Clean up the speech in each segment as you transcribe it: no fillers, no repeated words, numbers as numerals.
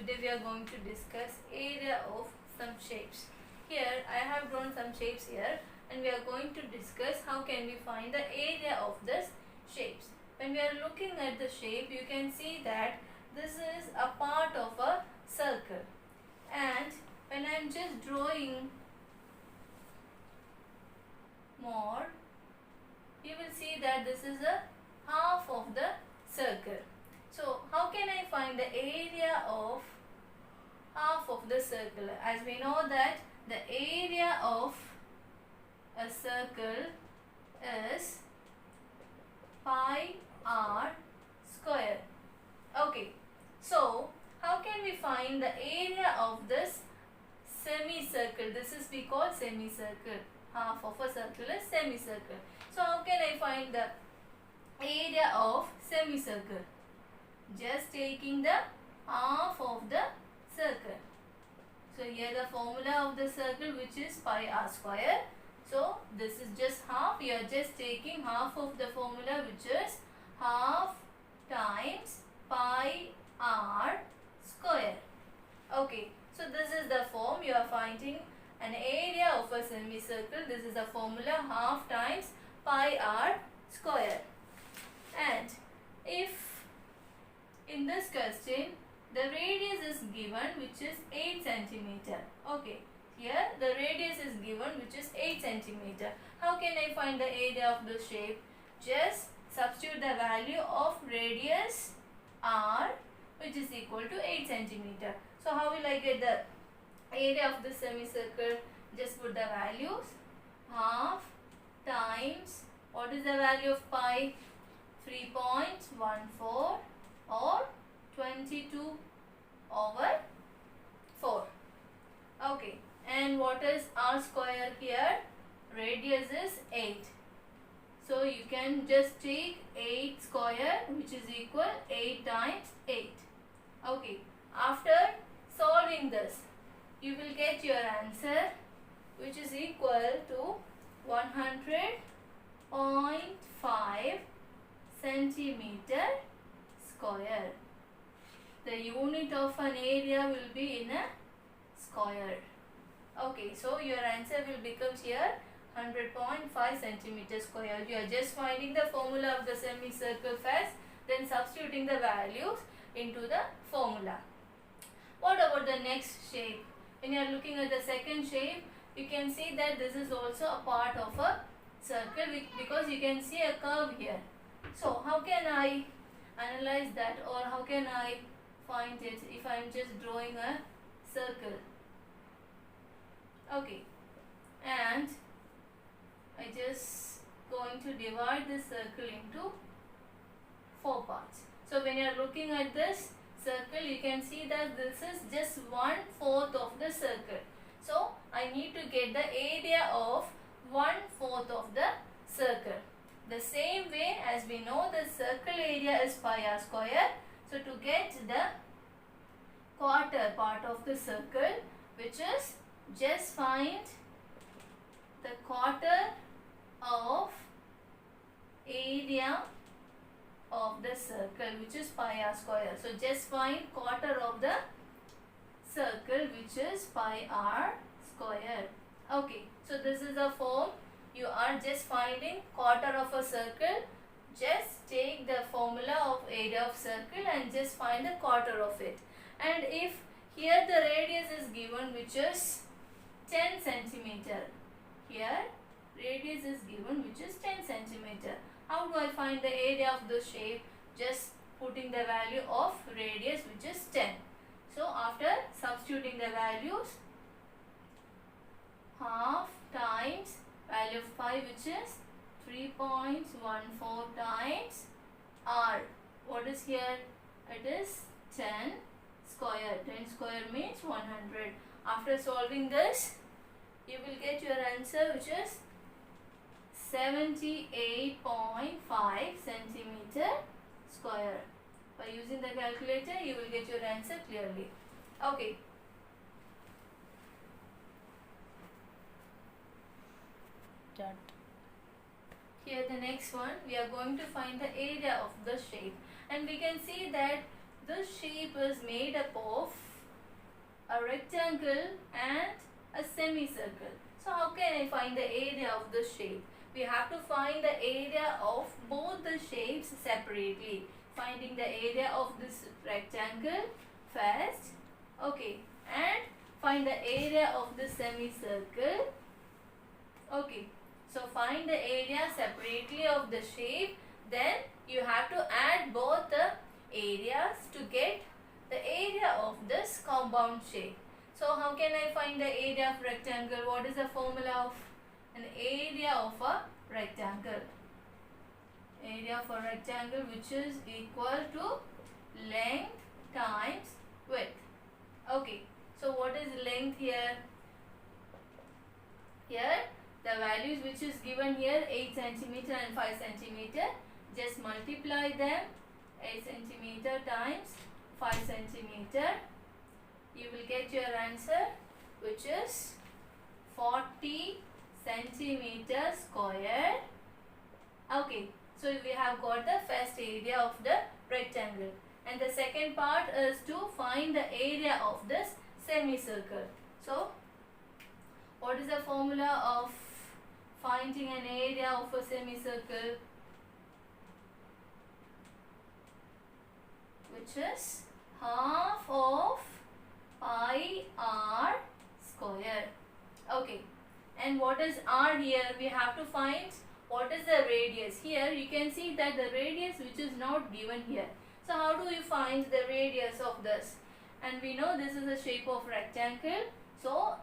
Today we are going to discuss area of some shapes. Here I have drawn some shapes here and we are going to discuss how can we find the area of this shapes. When we are looking at the shape, you can see that this is a part of a circle, and when I am just drawing more, you will see that this is a half of the circle. So how can I find the area of half of the circle? As we know that the area of a circle is pi r square. Okay, so how can we find the area of this semicircle? This is we call semicircle. Half of a circle is semicircle. So how can I find the area of semicircle? Just taking the half of the circle. So here the formula of the circle, which is pi r square. So this is just half. You are just taking half of the formula, which is half times pi r square. Okay, so this is the form. You are finding an area of a semicircle. This is the formula, half times pi r square. And if in this question the radius is given, which is 8 centimeter. Okay, here the radius is given, which is 8 centimeter. How can I find the area of the shape? Just substitute the value of radius r, which is equal to 8 centimeter. So how will I get the area of the semicircle? Just put the values. Half times, what is the value of pi? 3.14 or 22 over 4. Okay, and what is r square here? Radius is 8. So you can just take 8 square, which is equal 8 times 8. Okay, after solving this, you will get your answer, which is equal to 100.5 centimeter square. The unit of an area will be in a square. Okay, so your answer will become here 100.5 centimeter square. You are just finding the formula of the semicircle first, then substituting the values into the formula. What about the next shape? When you are looking at the second shape, you can see that this is also a part of a circle, because you can see a curve here. So how can I analyze that, or how can I find it if I am just drawing a circle? Okay, and I just going to divide this circle into 4 parts. So when you are looking at this circle, you can see that this is just 1/4 of the circle. So I need to get the area of 1/4 of the circle. The same way as we know the circle area is pi r square. So to get the quarter part of the circle, which is just find the quarter of area of the circle, which is pi r square. So just find quarter of the circle, which is pi r square. Okay, so this is the form. You are just finding quarter of a circle. Just take the formula of area of circle and just find the quarter of it. And if here the radius is given, which is 10 centimeter. Here radius is given, which is 10 centimeter. How do I find the area of the shape? Just putting the value of radius, which is 10. So after substituting the values, half times value of pi, which is 3.14 times r. What is here? It is 10 square. 10 square means 100. After solving this, you will get your answer, which is 78.5 centimeter square. By using the calculator, you will get your answer clearly. Okay. Done. Here the next one, we are going to find the area of the shape, and we can see that this shape is made up of a rectangle and a semicircle. So how can I find the area of the shape? We have to find the area of both the shapes separately. Finding the area of this rectangle first, okay, and find the area of the semicircle, okay. So find the area separately of the shape, then you have to add both the areas to get the area of this compound shape. So how can I find the area of rectangle? What is the formula of an area of a rectangle? Area of a rectangle, which is equal to length times width. Okay, so what is length here? Here the values which is given here, 8 centimeter and 5 centimeter. Just multiply them. 8 centimeter times 5 centimeter. You will get your answer, which is 40 centimeter square. Okay, so we have got the first area of the rectangle, and the second part is to find the area of this semicircle. So what is the formula of finding an area of a semicircle? Which is half of pi r square. Okay, and what is r here? We have to find what is the radius. Here you can see that the radius which is not given here. So how do you find the radius of this? And we know this is the shape of rectangle, so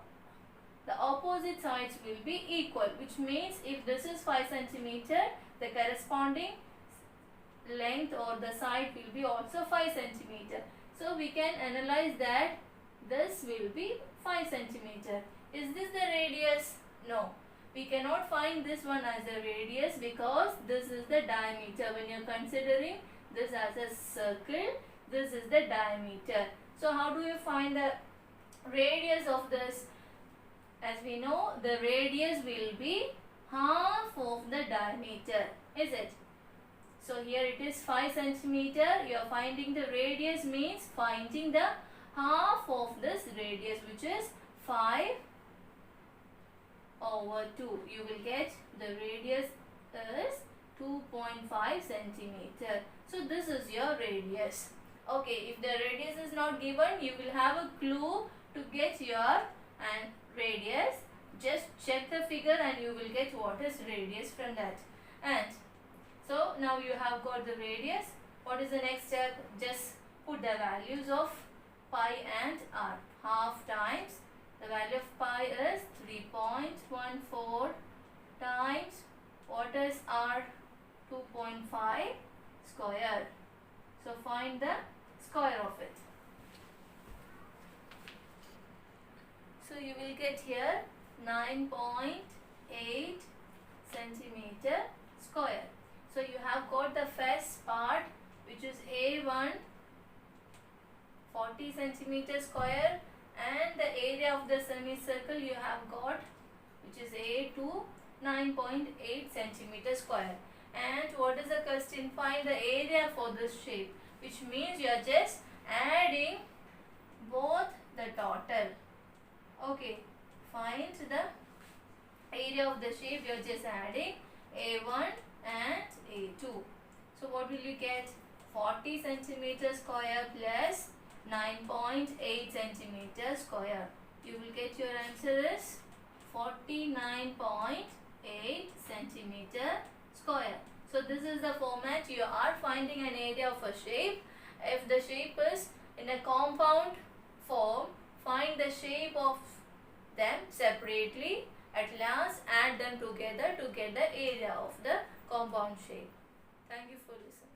the opposite sides will be equal, which means if this is 5 centimeter, the corresponding length or the side will be also 5 centimeter. So we can analyze that this will be 5 centimeter. Is this the radius? No. We cannot find this one as a radius because this is the diameter. When you are considering this as a circle, this is the diameter. So how do you find the radius of this? As we know, the radius will be half of the diameter, is it? So here it is 5 centimeter. You are finding the radius means finding the half of this radius, which is 5 over 2. You will get the radius is 2.5 centimeter. So this is your radius. Okay, if the radius is not given, you will have a clue to get your radius. Just check the figure and you will get what is radius from that. And so now you have got the radius. What is the next step? Just put the values of pi and r. Half times the value of pi is 3.14 times what is r? 2.5 square. So find the square of it. So you will get here 9.8 centimeter square. So you have got the first part, which is A1 40 centimeter square, and the area of the semicircle you have got, which is A2 9.8 centimeter square. And what is the question? Find the area for this shape, which means you are just adding both the total. Okay, find the area of the shape. You are just adding A1 and A2. So what will you get? 40 centimeter square plus 9.8 centimeter square. You will get your answer is 49.8 centimeter square. So this is the format. You are finding an area of a shape. If the shape is in a compound form, find the shape of them separately. At last add them together to get the area of the compound shape. Thank you for listening.